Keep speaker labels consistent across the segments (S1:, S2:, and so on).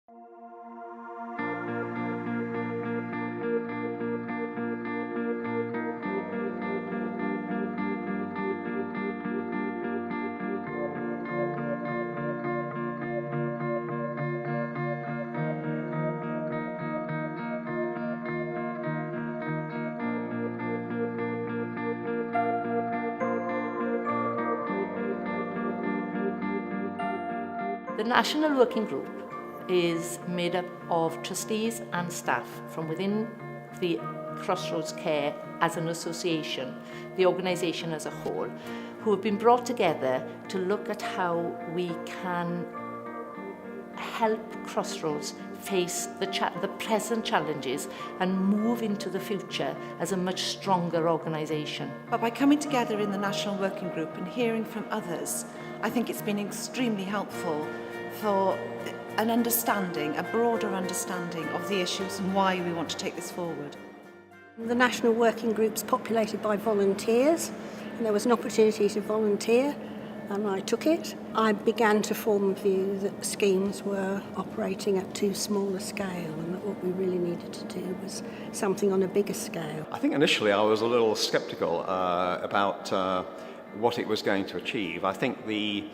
S1: The National Working Group is made up of trustees and staff from within the Crossroads Care as an association, the organisation as a whole, who have been brought together to look at how we can help Crossroads face the present challenges and move into the future as a much stronger organisation.
S2: But by coming together in the National Working Group and hearing from others, I think it's been extremely helpful for an understanding, a broader understanding of the issues and why we want to take this forward.
S3: The National Working Group's populated by volunteers, and there was an opportunity to volunteer, and I took it. I began to form a view that schemes were operating at too small a scale, and that what we really needed to do was something on a bigger scale.
S4: I think initially I was a little sceptical about what it was going to achieve. I think the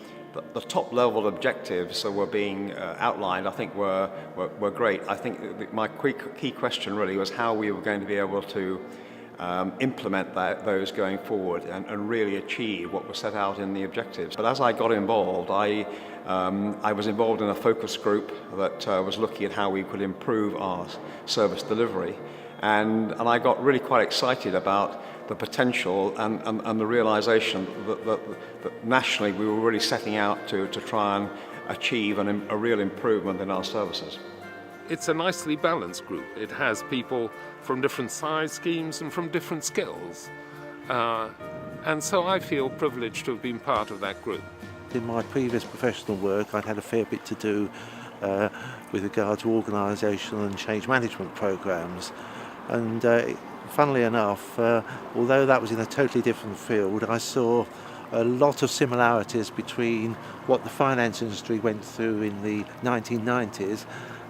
S4: top level objectives that were being outlined, I think were great. I think my key question really was how we were going to be able to implement those going forward and really achieve what was set out in the objectives. But as I got involved, I was involved in a focus group that was looking at how we could improve our service delivery. And I got really quite excited about the potential and the realisation that nationally we were really setting out to try and achieve a real improvement in our services.
S5: It's a nicely balanced group. It has people from different size schemes and from different skills. And so I feel privileged to have been part of that group.
S6: In my previous professional work, I'd had a fair bit to do with regard to organisational and change management programmes. And funnily enough, although that was in a totally different field, I saw a lot of similarities between what the finance industry went through in the 1990s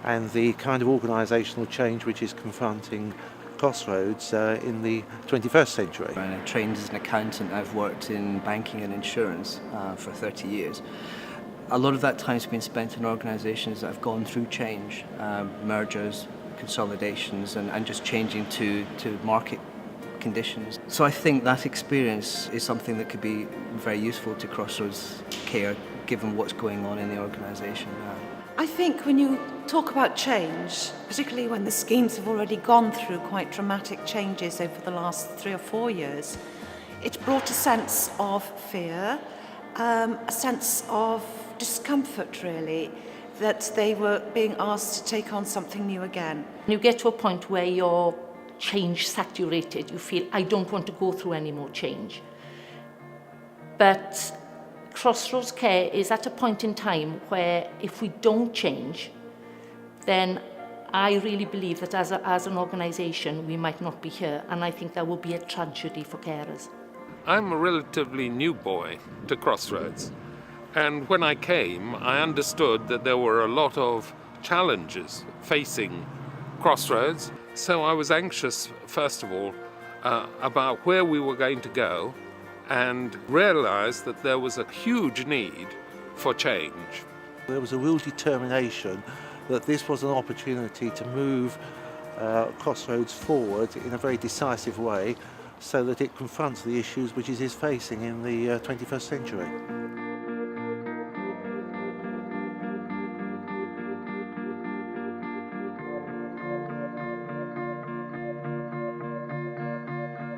S6: and the kind of organisational change which is confronting Crossroads in the 21st century.
S7: I trained as an accountant. I've worked in banking and insurance for 30 years. A lot of that time has been spent in organisations that have gone through change, mergers, consolidations, and just changing to market conditions. So I think that experience is something that could be very useful to Crossroads Care, given what's going on in the organisation now.
S2: I think when you talk about change, particularly when the schemes have already gone through quite dramatic changes over the last 3 or 4 years, it brought a sense of fear, a sense of discomfort really, that they were being asked to take on something new again.
S1: You get to a point where you're change saturated, you feel, I don't want to go through any more change. But Crossroads Care is at a point in time where if we don't change, then I really believe that as an organisation we might not be here, and I think that would be a tragedy for carers.
S5: I'm a relatively new boy to Crossroads, and when I came I understood that there were a lot of challenges facing Crossroads, so I was anxious first of all about where we were going to go, and realised that there was a huge need for change.
S6: There was a real determination that this was an opportunity to move Crossroads forward in a very decisive way so that it confronts the issues which it is facing in the 21st century.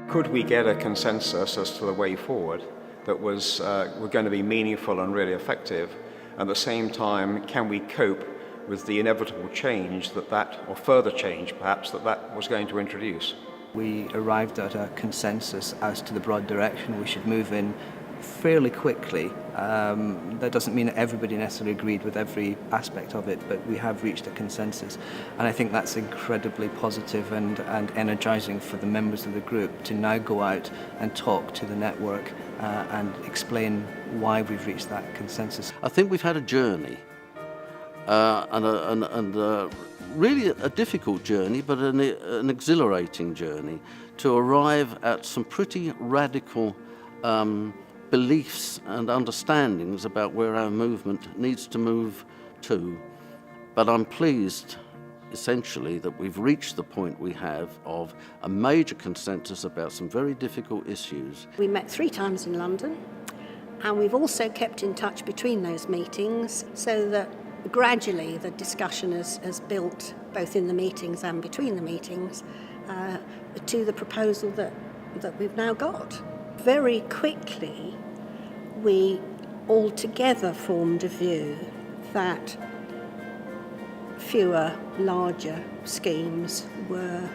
S4: Could we get a consensus as to the way forward that was were going to be meaningful and really effective? At the same time, can we cope with the inevitable change or further change perhaps, that was going to introduce?
S7: We arrived at a consensus as to the broad direction we should move in fairly quickly. That doesn't mean that everybody necessarily agreed with every aspect of it, but we have reached a consensus. And I think that's incredibly positive and energising for the members of the group to now go out and talk to the network and explain why we've reached that consensus.
S8: I think we've had a journey and really a difficult journey, but an exhilarating journey to arrive at some pretty radical beliefs and understandings about where our movement needs to move to. But I'm pleased, essentially, that we've reached the point we have of a major consensus about some very difficult issues.
S3: We met 3 times in London, and we've also kept in touch between those meetings so that gradually the discussion has built, both in the meetings and between the meetings, to the proposal that we've now got. Very quickly, we all together formed a view that fewer, larger schemes were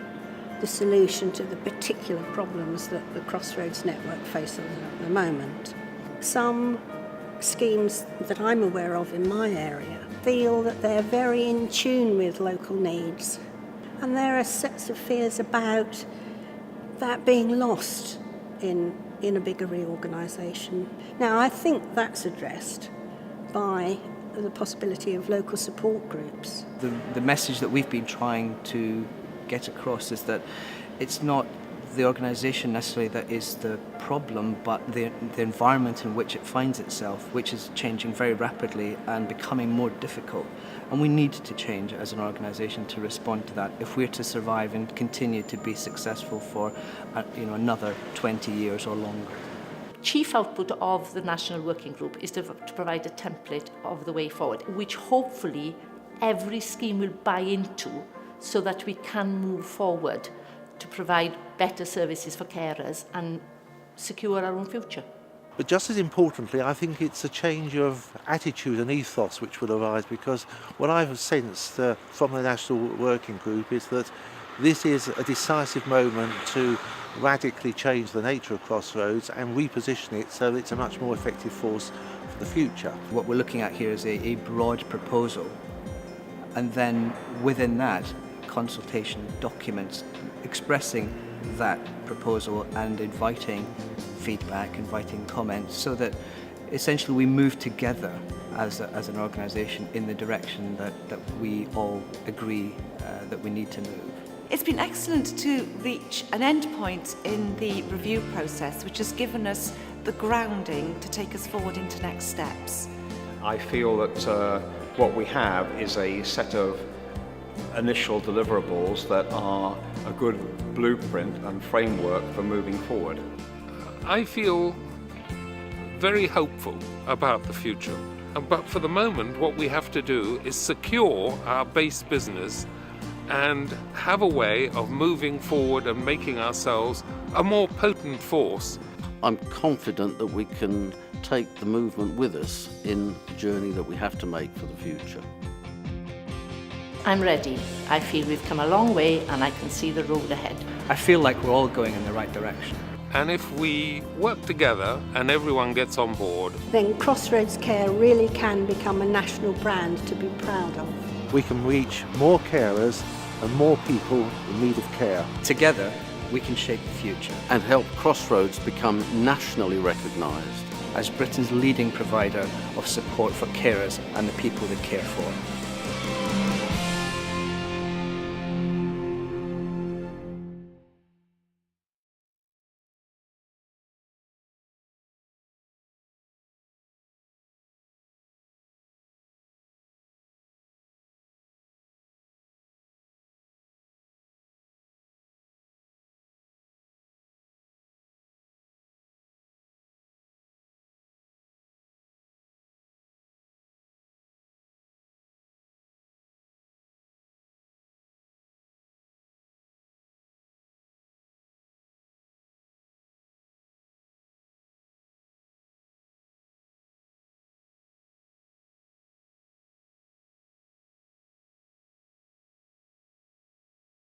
S3: the solution to the particular problems that the Crossroads network faces at the moment. Some schemes that I'm aware of in my area feel that they're very in tune with local needs, and there are sets of fears about that being lost in a bigger reorganisation. Now, I think that's addressed by the possibility of local support groups.
S7: The message that we've been trying to get across is that it's not the organisation necessarily that is the problem, but the environment in which it finds itself, which is changing very rapidly and becoming more difficult. And we need to change as an organisation to respond to that if we're to survive and continue to be successful for another 20 years or longer.
S1: Chief output of the National Working Group is to provide a template of the way forward, which hopefully every scheme will buy into so that we can move forward to provide better services for carers and secure our own future.
S6: But just as importantly, I think it's a change of attitude and ethos which will arise, because what I've sensed from the National Working Group is that this is a decisive moment to radically change the nature of Crossroads and reposition it so it's a much more effective force for the future.
S7: What we're looking at here is a broad proposal, and then within that, consultation documents expressing that proposal and inviting feedback, inviting comments, so that essentially we move together as an organisation in the direction that we all agree that we need to move.
S2: It's been excellent to reach an end point in the review process, which has given us the grounding to take us forward into next steps.
S4: I feel that what we have is a set of initial deliverables that are a good blueprint and framework for moving forward.
S5: I feel very hopeful about the future, but for the moment what we have to do is secure our base business and have a way of moving forward and making ourselves a more potent force.
S8: I'm confident that we can take the movement with us in the journey that we have to make for the future.
S1: I'm ready. I feel we've come a long way and I can see the road ahead.
S7: I feel like we're all going in the right direction.
S5: And if we work together and everyone gets on board,
S3: Then Crossroads Care really can become a national brand to be proud of.
S6: We can reach more carers and more people in need of care.
S7: Together, we can shape the future
S8: And help Crossroads become nationally recognised.
S7: as Britain's leading provider of support for carers and the people they care for.